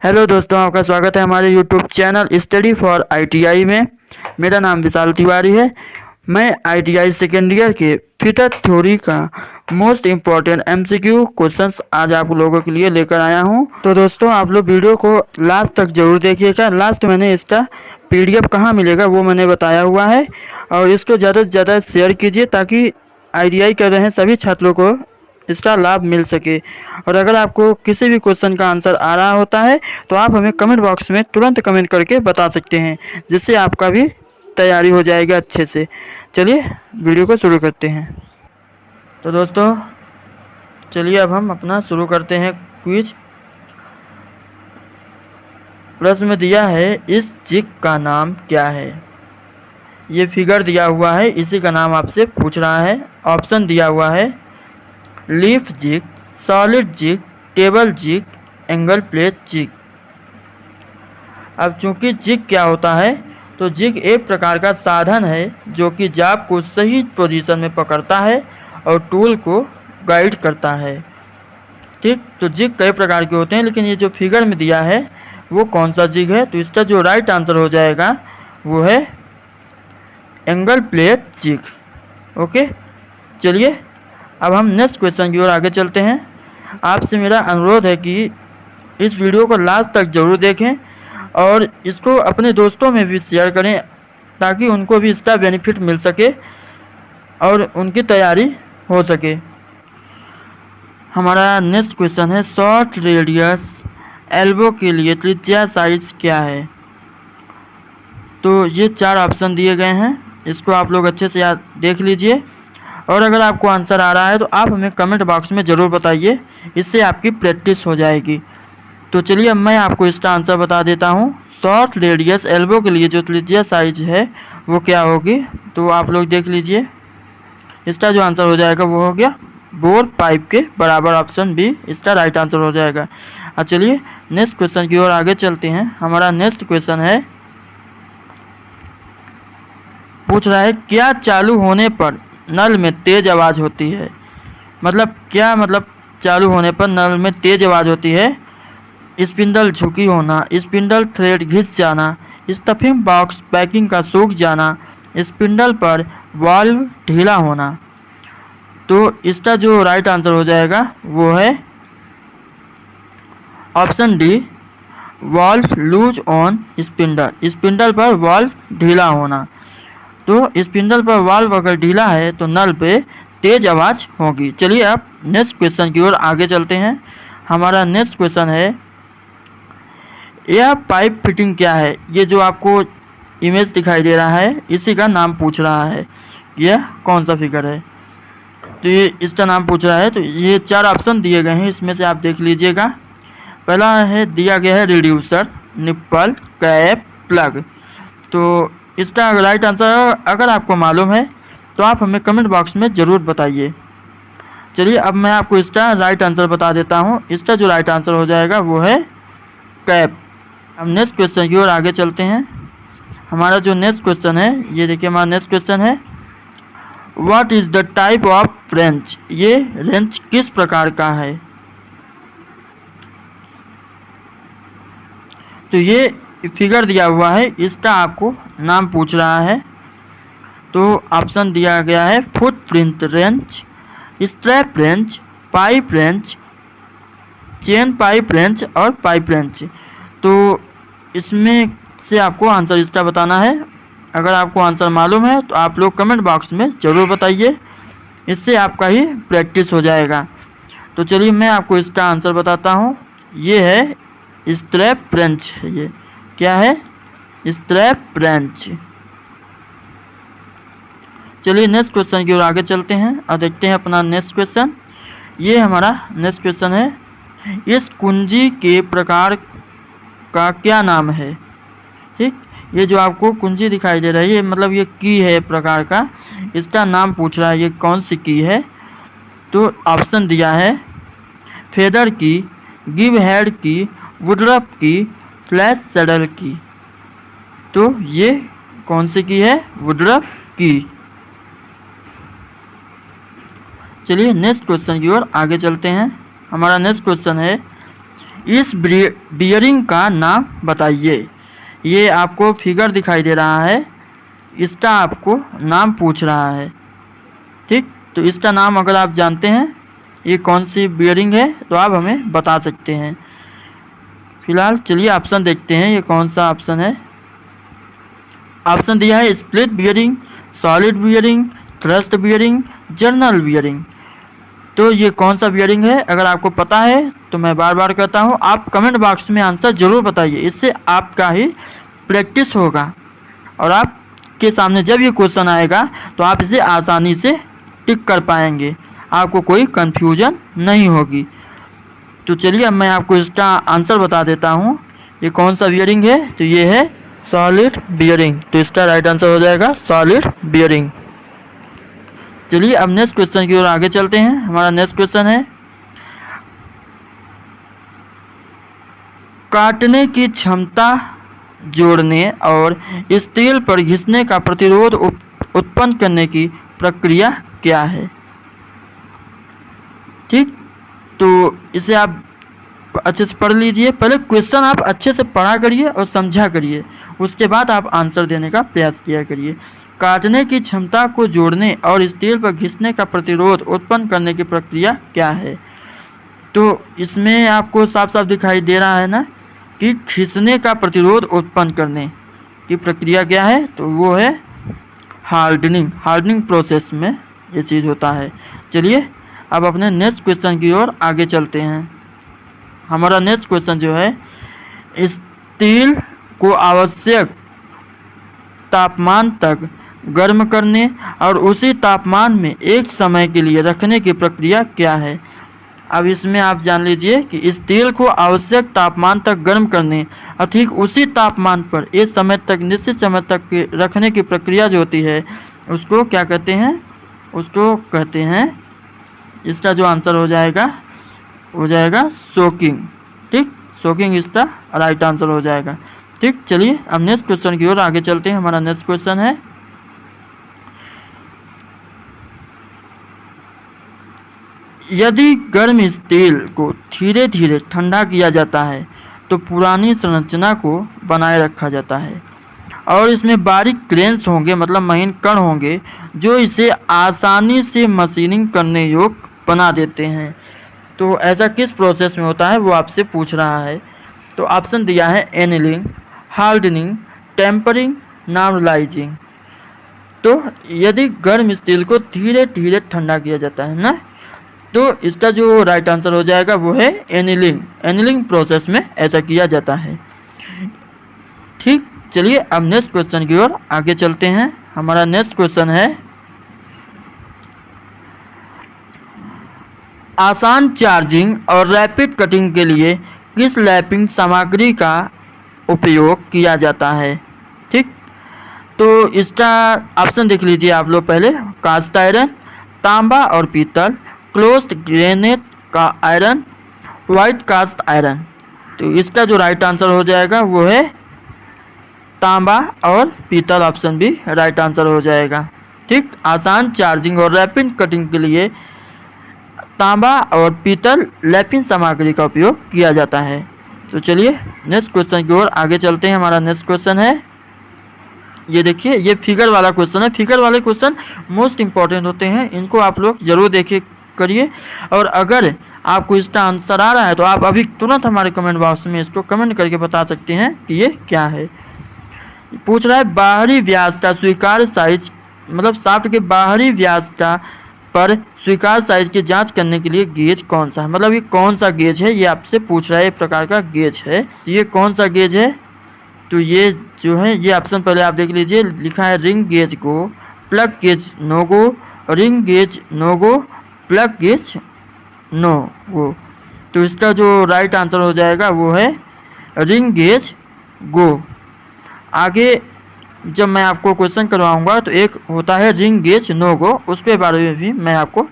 Hello दोस्तों, आपका स्वागत है हमारे YouTube channel study for ITI में। मेरा नाम विशाल तिवारी है। मैं आईटीआई सेकेंड ईयर के फिटर थ्योरी का मोस्ट इम्पॉर्टेंट एमसीक्यू क्वेश्चंस आज आप लोगों के लिए लेकर आया हूं। तो दोस्तों, आप लोग वीडियो को लास्ट तक जरूर देखिएगा। लास्ट मैंने इसका पीडीएफ कहाँ मिलेगा वो मैंने बताया हुआ है, और इसको ज़्यादा से ज़्यादा शेयर कीजिए ताकि आईटीआई कर रहे हैं सभी छात्रों को इसका लाभ मिल सके। और अगर आपको किसी भी क्वेश्चन का आंसर आ रहा होता है तो आप हमें कमेंट बॉक्स में तुरंत कमेंट करके बता सकते हैं, जिससे आपका भी तैयारी हो जाएगा अच्छे से। चलिए वीडियो को शुरू करते हैं। तो दोस्तों चलिए अब हम अपना शुरू करते हैं क्विज। प्रश्न में दिया है, इस जिग का नाम क्या है। ये फिगर दिया हुआ है, इसी का नाम आपसे पूछ रहा है। ऑप्शन दिया हुआ है, leaf jig, solid jig, table jig, angle plate jig. अब चूंकि जिग क्या होता है, तो जिग एक प्रकार का साधन है जो कि जाब को सही पोजीशन में पकड़ता है और टूल को गाइड करता है। ठीक, तो जिग कई प्रकार के होते हैं, लेकिन ये जो फिगर में दिया है वो कौन सा जिग है, तो इसका जो राइट आंसर हो जाएगा वो है एंगल प्लेट जिग। ओके, चलिए अब हम नेक्स्ट क्वेश्चन की ओर आगे चलते हैं। आपसे मेरा अनुरोध है कि इस वीडियो को लास्ट तक जरूर देखें और इसको अपने दोस्तों में भी शेयर करें ताकि उनको भी इसका बेनिफिट मिल सके और उनकी तैयारी हो सके। हमारा नेक्स्ट क्वेश्चन है, शॉर्ट रेडियस एल्बो के लिए त्रिज्या साइज क्या है। तो ये 4 ऑप्शन दिए गए हैं, इसको आप लोग अच्छे से याद देख लीजिए। और अगर आपको आंसर आ रहा है तो आप हमें कमेंट बॉक्स में ज़रूर बताइए, इससे आपकी प्रैक्टिस हो जाएगी। तो चलिए अब मैं आपको इसका आंसर बता देता हूँ। शॉर्ट रेडियस एल्बो के लिए जो त्रिज्या साइज है वो क्या होगी, तो आप लोग देख लीजिए। इसका जो आंसर हो जाएगा वो हो गया बोर पाइप के बराबर। ऑप्शन बी इसका राइट आंसर हो जाएगा। अब चलिए नेक्स्ट क्वेश्चन की ओर आगे चलते हैं। हमारा नेक्स्ट क्वेश्चन है, पूछ रहा है, क्या चालू होने पर नल में तेज आवाज़ होती है। मतलब क्या, मतलब चालू होने पर नल में तेज आवाज़ होती है। स्पिंडल झुकी होना, स्पिंडल थ्रेड घिस जाना, स्टफिंग बॉक्स पैकिंग का सूख जाना, स्पिंडल पर वाल्व ढीला होना। तो इसका जो राइट आंसर हो जाएगा वो है option D, valve lose on spindle. Spindle पर वाल्व ढीला होना। तो स्पिंडल पर वाल्व अगर ढीला है तो नल पे तेज आवाज़ होगी। चलिए अब नेक्स्ट क्वेश्चन की ओर आगे चलते हैं। हमारा नेक्स्ट क्वेश्चन है, यह पाइप फिटिंग क्या है। ये जो आपको इमेज दिखाई दे रहा है इसी का नाम पूछ रहा है। यह कौन सा फिगर है, तो ये इसका नाम पूछ रहा है। तो ये 4 ऑप्शन दिए गए हैं, इसमें से आप देख लीजिएगा। पहला है दिया गया है रिड्यूसर, निप्पल, कैप, प्लग। तो इसका राइट आंसर अगर आपको मालूम है तो आप हमें कमेंट बॉक्स में ज़रूर बताइए। चलिए अब मैं आपको इसका राइट आंसर बता देता हूँ। इसका जो राइट आंसर हो जाएगा वो है कैप। अब नेक्स्ट क्वेश्चन की ओर आगे चलते हैं। हमारा जो नेक्स्ट क्वेश्चन है, ये देखिए हमारा नेक्स्ट क्वेश्चन है, what is the type of wrench. ये रेंच किस प्रकार का है। तो ये फिगर दिया हुआ है, इसका आपको नाम पूछ रहा है। तो ऑप्शन दिया गया है, footprint wrench, strap wrench, pipe wrench, chain pipe wrench और पाइप रेंच। तो इसमें से आपको आंसर इसका बताना है। अगर आपको आंसर मालूम है तो आप लोग कमेंट बॉक्स में ज़रूर बताइए, इससे आपका ही प्रैक्टिस हो जाएगा। तो चलिए मैं आपको इसका आंसर बताता हूँ। ये है स्ट्रैप रेंच। ये क्या है, स्ट्रैप रेंच। चलिए नेक्स्ट क्वेश्चन की ओर आगे चलते हैं और देखते हैं अपना नेक्स्ट क्वेश्चन। ये हमारा नेक्स्ट क्वेश्चन है, इस कुंजी के प्रकार का क्या नाम है। ठीक, ये जो आपको कुंजी दिखाई दे रही है, मतलब ये की है प्रकार का, इसका नाम पूछ रहा है, ये कौन सी की है। तो ऑप्शन दिया है, फेदर की, गिव हेड की, वुडरफ की, फ्लैश सैडल की। तो ये कौन सी की है, वुडरफ की। चलिए नेक्स्ट क्वेश्चन की ओर आगे चलते हैं। हमारा नेक्स्ट क्वेश्चन है, इस बियरिंग का नाम बताइए। ये आपको फिगर दिखाई दे रहा है, इसका आपको नाम पूछ रहा है। ठीक, तो इसका नाम अगर आप जानते हैं ये कौन सी बियरिंग है तो आप हमें बता सकते हैं। फिलहाल चलिए ऑप्शन देखते हैं ये कौन सा ऑप्शन है। ऑप्शन दिया है split bearing, solid bearing, thrust bearing, journal bearing. तो ये कौन सा बियरिंग है अगर आपको पता है तो मैं बार बार कहता हूँ आप कमेंट बॉक्स में आंसर जरूर बताइए, इससे आपका ही प्रैक्टिस होगा और आपके सामने जब ये क्वेश्चन आएगा तो आप इसे आसानी से टिक कर पाएंगे, आपको कोई कंफ्यूजन नहीं होगी। तो चलिए अब मैं आपको इसका आंसर बता देता हूँ ये कौन सा बियरिंग है। तो ये है सॉलिड बियरिंग, तो इसका राइट आंसर हो जाएगा सॉलिड बियरिंग। चलिए अब नेक्स्ट क्वेश्चन की ओर आगे चलते हैं। हमारा नेक्स्ट क्वेश्चन है काटने की क्षमता जोड़ने और स्टील पर घिसने का प्रतिरोध उत्पन्न करने की प्रक्रिया क्या है। ठीक, तो इसे आप अच्छे से पढ़ लीजिए, पहले क्वेश्चन आप अच्छे से पढ़ा करिए और समझा करिए, उसके बाद आप आंसर देने का प्रयास किया करिए। काटने की क्षमता को जोड़ने और स्टील पर घिसने का प्रतिरोध उत्पन्न करने की प्रक्रिया क्या है। तो इसमें आपको साफ साफ दिखाई दे रहा है ना कि घिसने का प्रतिरोध उत्पन्न करने की प्रक्रिया क्या है, तो वो है हार्डनिंग प्रोसेस में ये चीज़ होता है। चलिए अब अपने नेक्स्ट क्वेश्चन की ओर आगे चलते हैं। हमारा नेक्स्ट क्वेश्चन जो है स्टील को आवश्यक तापमान तक गर्म करने और उसी तापमान में एक समय के लिए रखने की प्रक्रिया क्या है। अब इसमें आप जान लीजिए कि स्टील को आवश्यक तापमान तक गर्म करने और ठीक उसी तापमान पर एक समय तक निश्चित समय तक रखने की प्रक्रिया जो होती है उसको क्या कहते हैं, उसको कहते हैं, इसका जो आंसर हो जाएगा सोकिंग। ठीक, सोकिंग इसका राइट आंसर हो जाएगा। ठीक, चलिए अब नेक्स्ट क्वेश्चन की ओर आगे चलते हैं। हमारा नेक्स्ट क्वेश्चन है यदि गर्म स्टील को धीरे धीरे ठंडा किया जाता है तो पुरानी संरचना को बनाए रखा जाता है और इसमें बारीक ग्रेन्स होंगे, मतलब महीन कण होंगे जो इसे आसानी से मशीनिंग करने योग्य बना देते हैं। तो ऐसा किस प्रोसेस में होता है वो आपसे पूछ रहा है। तो ऑप्शन दिया है एनिलिंग, हार्डनिंग, टेम्परिंग, नॉर्मलाइजिंग। तो यदि गर्म स्टील को धीरे धीरे ठंडा किया जाता है ना, तो इसका जो राइट आंसर हो जाएगा वो है एनिलिंग प्रोसेस में ऐसा किया जाता है। ठीक, चलिए अब नेक्स्ट क्वेश्चन की ओर आगे चलते हैं। हमारा नेक्स्ट क्वेश्चन है आसान चार्जिंग और रैपिड कटिंग के लिए किस लैपिंग सामग्री का उपयोग किया जाता है। ठीक, तो इसका ऑप्शन देख लीजिए आप लोग पहले, कास्ट आयरन, तांबा और पीतल, क्लोज्ड ग्रेनाइट का आयरन, वाइट कास्ट आयरन। तो इसका जो राइट आंसर हो जाएगा वो है तांबा और पीतल, ऑप्शन भी राइट आंसर हो जाएगा। ठीक, आसान चार्जिंग और रैपिड कटिंग के लिए तांबा और पीतल लैपिंग सामग्री का उपयोग किया जाता है। तो चलिए नेक्स्ट क्वेश्चन की ओर आगे चलते हैं। हमारा नेक्स्ट क्वेश्चन है, ये देखिए ये फिगर वाला क्वेश्चन है। फिगर वाले क्वेश्चन मोस्ट इंपॉर्टेंट होते हैं, इनको आप लोग जरूर देखिए करिए और अगर आपको इसका आंसर आ रहा है तो आप अभी तुरंत हमारे कमेंट बॉक्स में इसको कमेंट करके बता सकते हैं कि ये क्या है। पूछ रहा है बाहरी व्यास का स्वीकार्य साइज, मतलब शाफ्ट के बाहरी व्यास का पर स्वीकार्य साइज की जांच करने के लिए गेज कौन सा है, मतलब ये कौन सा गेज है, ये आपसे पूछ रहा है। एक प्रकार का गेज है, तो ये कौन सा गेज है। तो ये जो है ये ऑप्शन पहले आप देख लीजिए, लिखा है रिंग गेज गो, प्लग गेज नो गो, रिंग गेज नो गो, प्लग गेज नो गो। तो इसका जो राइट आंसर हो जाएगा वो है रिंग गेज गो। आगे जब मैं आपको क्वेश्चन करवाऊंगा तो एक होता है रिंग गेज नो गो, उसके बारे में भी मैं आपको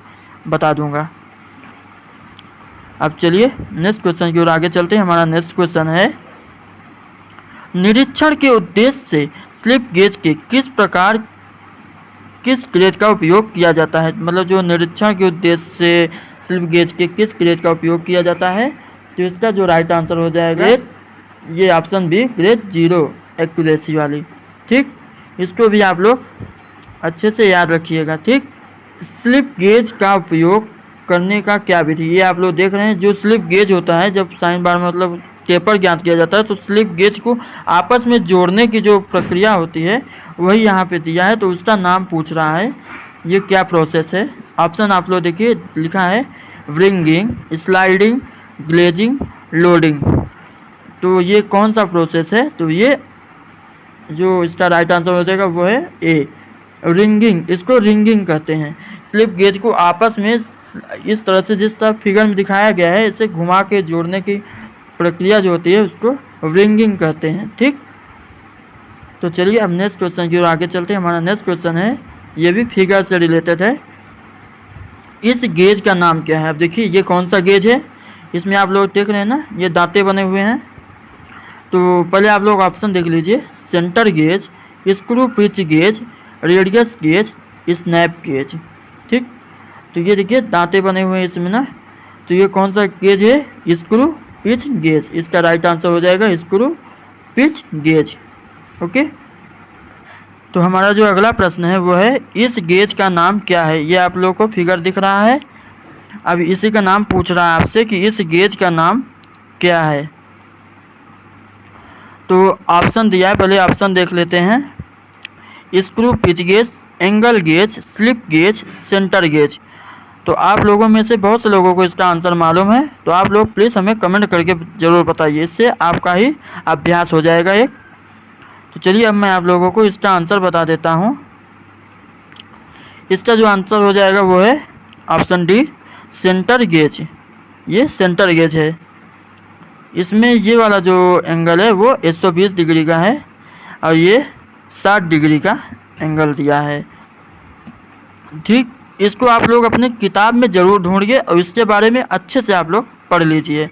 बता दूंगा। अब चलिए नेक्स्ट क्वेश्चन की ओर आगे चलते हैं। हमारा नेक्स्ट क्वेश्चन है निरीक्षण के उद्देश्य से स्लिप गेज के किस ग्रेड का उपयोग किया जाता है, मतलब जो निरीक्षण के उद्देश्य से स्लिप गेज के किस ग्रेड का उपयोग किया जाता है। तो इसका जो राइट आंसर हो जाएगा ये ऑप्शन बी, ग्रेड 0 एक्यूरेसी वाली। ठीक, इसको भी आप लोग अच्छे से याद रखिएगा। ठीक, स्लिप गेज का उपयोग करने का क्या विधि, ये आप लोग देख रहे हैं। जो स्लिप गेज होता है, जब साइन बार में मतलब टेपर ज्ञात किया जाता है, तो स्लिप गेज को आपस में जोड़ने की जो प्रक्रिया होती है वही यहाँ पे दिया है। तो उसका नाम पूछ रहा है, ये क्या प्रोसेस है। ऑप्शन आप लोग देखिए लिखा है व्रिंगिंग, स्लाइडिंग, ग्लेजिंग, लोडिंग। तो ये कौन सा प्रोसेस है, तो ये जो इसका राइट आंसर हो जाएगा वो है ए, रिंगिंग। इसको रिंगिंग कहते हैं। स्लिप गेज को आपस में इस तरह से, जिस तरह फिगर में दिखाया गया है, इसे घुमा के जोड़ने की प्रक्रिया जो होती है उसको रिंगिंग कहते हैं। ठीक, तो चलिए अब नेक्स्ट क्वेश्चन की ओर आगे चलते हैं। हमारा नेक्स्ट क्वेश्चन है, ये भी फिगर से रिलेटेड है। इस गेज का नाम क्या है। अब देखिए ये कौन सा गेज है, इसमें आप लोग देख रहे हैं ना, ये दांते बने हुए हैं। तो पहले आप लोग ऑप्शन देख लीजिए, centre gauge, screw pitch gauge, radius gauge, snap gauge. ठीक, तो ये देखिए दांते बने हुए हैं इसमें ना, तो ये कौन सा गेज है, स्क्रू पिच गेज। इसका राइट आंसर हो जाएगा स्क्रू पिच गेज। ओके, तो हमारा जो अगला प्रश्न है वो है, इस गेज का नाम क्या है। ये आप लोगों को फिगर दिख रहा है, अब इसी का नाम पूछ रहा है आपसे कि इस गेज का नाम क्या है। तो ऑप्शन दिया है, पहले ऑप्शन देख लेते हैं। Screw pitch gauge, angle gauge, slip gauge, centre gauge. तो आप लोगों में से बहुत से लोगों को इसका आंसर मालूम है, तो आप लोग प्लीज़ हमें कमेंट करके ज़रूर बताइए, इससे आपका ही अभ्यास हो जाएगा एक। तो चलिए अब मैं आप लोगों को इसका आंसर बता देता हूँ। इसका जो आंसर हो जाएगा वो है ऑप्शन डी, सेंटर गेज। ये सेंटर गेज है। इसमें ये वाला जो एंगल है वो 120 डिग्री का है और ये 60 डिग्री का एंगल दिया है। ठीक, इसको आप लोग अपने किताब में ज़रूर ढूंढिए और इसके बारे में अच्छे से आप लोग पढ़ लीजिए।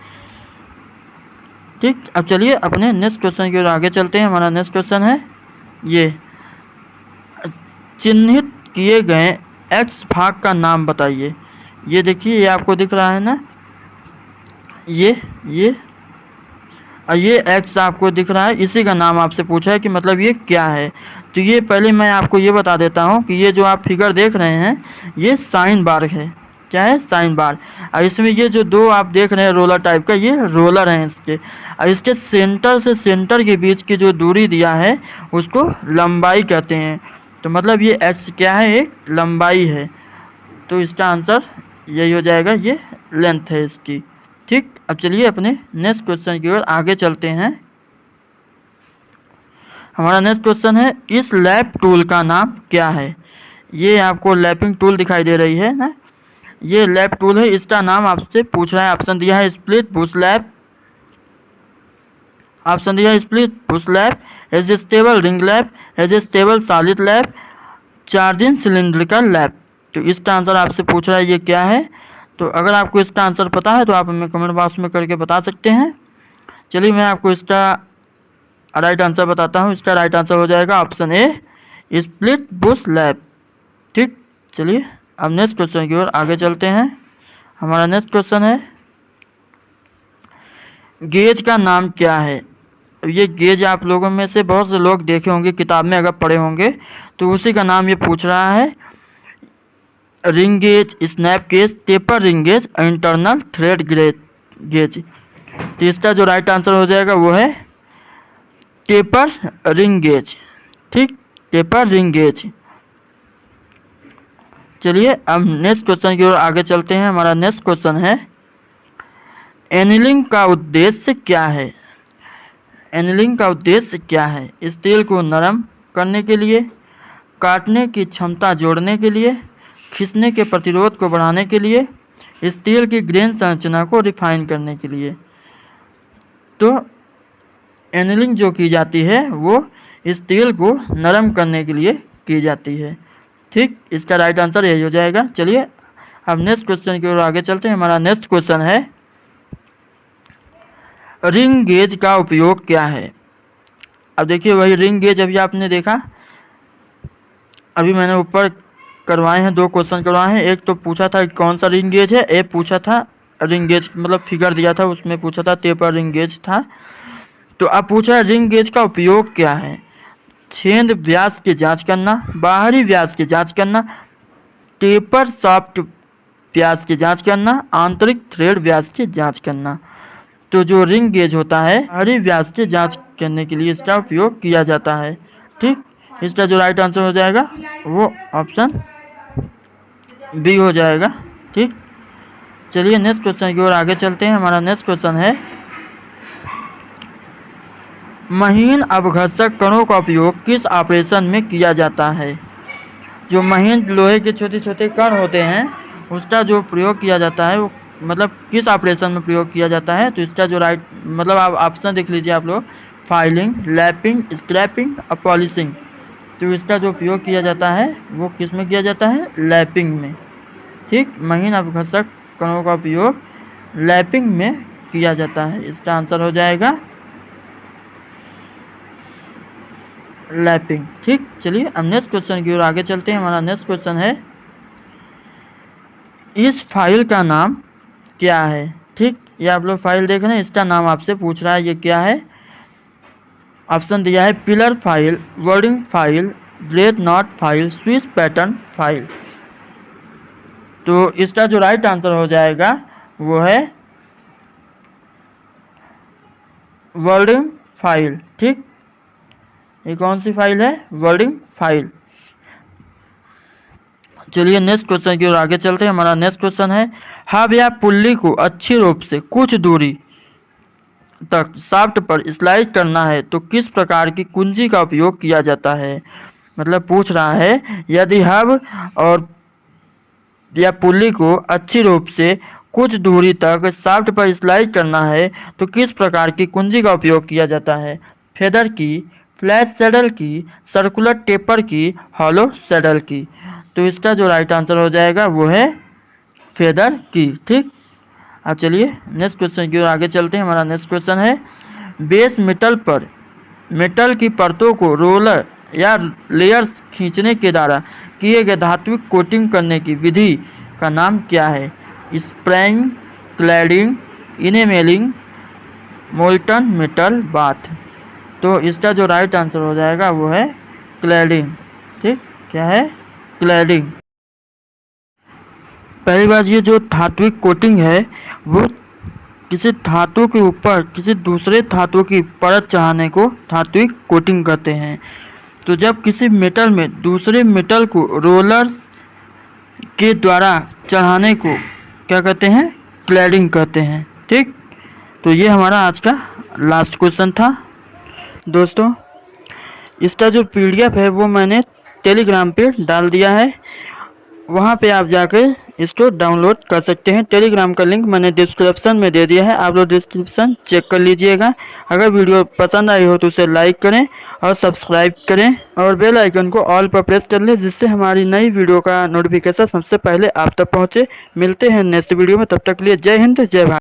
ठीक, अब चलिए अपने नेक्स्ट क्वेश्चन की ओर आगे चलते हैं। हमारा नेक्स्ट क्वेश्चन है, ये चिन्हित किए गए एक्स भाग का नाम बताइए। ये देखिए, ये आपको दिख रहा है ना, ये एक्स आपको दिख रहा है, इसी का नाम आपसे पूछा है कि मतलब ये क्या है। तो ये पहले मैं आपको ये बता देता हूँ कि ये जो आप फिगर देख रहे हैं ये साइन बार है। क्या है, साइन बार। और इसमें ये जो दो आप देख रहे हैं रोलर टाइप का, ये रोलर हैं इसके। और इसके सेंटर से सेंटर के बीच की जो दूरी दिया है उसको लंबाई कहते हैं। तो मतलब ये एक्स क्या है, एक लंबाई है। तो इसका आंसर यही हो जाएगा, ये लेंथ है इसकी। ठीक, अब चलिए अपने नेक्स्ट क्वेश्चन की ओर आगे चलते हैं। हमारा नेक्स्ट क्वेश्चन है, इस लैप टूल का नाम क्या है। ये आपको लैपिंग टूल दिखाई दे रही है ना, ये लैप टूल है, इसका नाम आपसे पूछ रहा है। ऑप्शन दिया है स्प्लिट बुश लैप, ऑप्शन दिया है split Bush lap, adjustable ring lap, adjustable solid lap, charging cylindrical lap. तो इसका आंसर आपसे पूछ रहा है ये क्या है। तो अगर आपको इसका आंसर पता है तो आप हमें कमेंट बॉक्स में करके बता सकते हैं। चलिए मैं आपको इसका राइट आंसर बताता हूँ। इसका राइट आंसर हो जाएगा option A, split Bush lap. ठीक, चलिए अब नेक्स्ट क्वेश्चन की ओर आगे चलते हैं। हमारा नेक्स्ट क्वेश्चन है, गेज का नाम क्या है। ये गेज आप लोगों में से बहुत से लोग देखे होंगे, किताब में अगर पढ़े होंगे, तो उसी का नाम ये पूछ रहा है। Ring gauge, snap gauge, taper ring gauge, internal thread gauge. तो इसका जो राइट आंसर हो जाएगा वो है टेपर रिंग गेज। ठीक, टेपर रिंग गेज। चलिए अब नेक्स्ट क्वेश्चन की ओर आगे चलते हैं। हमारा नेक्स्ट क्वेश्चन है, एनीलिंग का उद्देश्य क्या है। एनीलिंग का उद्देश्य क्या है। स्टील को नरम करने के लिए, काटने की क्षमता जोड़ने के लिए, खींचने के प्रतिरोध को बढ़ाने के लिए, स्टील की ग्रेन संरचना को रिफाइन करने के लिए। तो एनीलिंग जो की जाती है वो स्टील को नरम करने के लिए की जाती है। ठीक, इसका राइट आंसर यही हो जाएगा। चलिए अब नेक्स्ट क्वेश्चन की ओर आगे चलते हैं। हमारा नेक्स्ट क्वेश्चन है, रिंग गेज का उपयोग क्या है। अब देखिए वही रिंग गेज अभी आपने देखा, अभी मैंने ऊपर करवाए हैं, दो क्वेश्चन करवाए हैं। एक तो पूछा था कौन सा रिंग गेज है, एक पूछा था रिंग गेज मतलब फिगर दिया था, उसमें पूछा था टेपर रिंग गेज था। तो अब पूछा है रिंग गेज का उपयोग क्या है। छेद व्यास की जांच करना, बाहरी व्यास की जांच करना, टेपर शाफ्ट व्यास की जांच करना, आंतरिक थ्रेड व्यास की जांच करना। तो जो रिंग गेज होता है बाहरी व्यास की जांच करने के लिए इसका उपयोग किया जाता है। ठीक, इसका जो राइट आंसर हो जाएगा वो ऑप्शन बी हो जाएगा। ठीक, चलिए नेक्स्ट क्वेश्चन की ओर आगे चलते हैं। हमारा नेक्स्ट क्वेश्चन है महीन अपघर्षक कणों का उपयोग किस ऑपरेशन में किया जाता है। जो महीन लोहे के छोटे छोटे कण होते हैं उसका जो प्रयोग किया जाता है वो मतलब किस ऑपरेशन में प्रयोग किया जाता है। तो इसका जो राइट मतलब आप ऑप्शन देख लीजिए आप लोग, फाइलिंग, लैपिंग, स्क्रैपिंग और पॉलिशिंग। तो इसका जो उपयोग किया जाता है वो किस में किया जाता है, लैपिंग में। ठीक, महीन अपघर्षक कणों का उपयोग लैपिंग में किया जाता है। इसका आंसर हो जाएगा लैपिंग। ठीक, चलिए अब नेक्स्ट क्वेश्चन की ओर आगे चलते हैं। हमारा नेक्स्ट क्वेश्चन है इस फाइल का नाम क्या है। ठीक, ये आप लोग फाइल देख रहे हैं, इसका नाम आपसे पूछ रहा है ये क्या है। ऑप्शन दिया है pillar file, wording file, bread not file, switch pattern file. तो इसका जो राइट आंसर हो जाएगा वो है वर्डिंग फाइल। ठीक, ये कौन सी फाइल है, वर्डिंग फाइल। चलिए नेक्स्ट क्वेश्चन की ओर आगे चलते हैं। हमारा नेक्स्ट क्वेश्चन है हब या पुल्ली को अच्छी रूप से कुछ दूरी तक शाफ्ट पर स्लाइड करना है तो किस प्रकार की कुंजी का उपयोग किया जाता है। मतलब पूछ रहा है यदि हब और या पुल्ली को अच्छी रूप से कुछ दूरी तक शाफ्ट पर स्लाइड करना है तो किस प्रकार की कुंजी का उपयोग किया जाता है। फेदर की, फ्लैट सैडल की, सर्कुलर टेपर की, हॉलो सैडल की। तो इसका जो राइट आंसर हो जाएगा वो है फेदर की। ठीक, अब चलिए नेक्स्ट क्वेश्चन की ओर आगे चलते हैं। हमारा नेक्स्ट क्वेश्चन है बेस मेटल पर मेटल की परतों को रोलर या लेयर खींचने के द्वारा किए गए धात्विक कोटिंग करने की विधि का नाम क्या है। Spraying, cladding, enamelling, molten metal bath. तो इसका जो राइट आंसर हो जाएगा वो है क्लैडिंग। ठीक, क्या है, क्लैडिंग। पहली बात ये जो धात्विक कोटिंग है वो किसी धातु के ऊपर किसी दूसरे धातु की परत चढ़ाने को धात्विक कोटिंग कहते हैं। तो जब किसी मेटल में दूसरे मेटल को रोलर के द्वारा चढ़ाने को क्या कहते हैं, क्लैडिंग कहते हैं। ठीक, तो ये हमारा आज का लास्ट क्वेश्चन था। दोस्तों इसका जो PDF है वो मैंने टेलीग्राम पे डाल दिया है, वहाँ पे आप जाकर इसको डाउनलोड कर सकते हैं। टेलीग्राम का लिंक मैंने डिस्क्रिप्शन में दे दिया है, आप लोग डिस्क्रिप्शन चेक कर लीजिएगा। अगर वीडियो पसंद आई हो तो उसे लाइक करें और सब्सक्राइब करें और बेल आइकन को ऑल पर प्रेस कर लें जिससे हमारी नई वीडियो का नोटिफिकेशन सबसे पहले आप तक पहुँचे। मिलते हैं नेक्स्ट वीडियो में, तब तक के लिए जय हिंद जय भारत।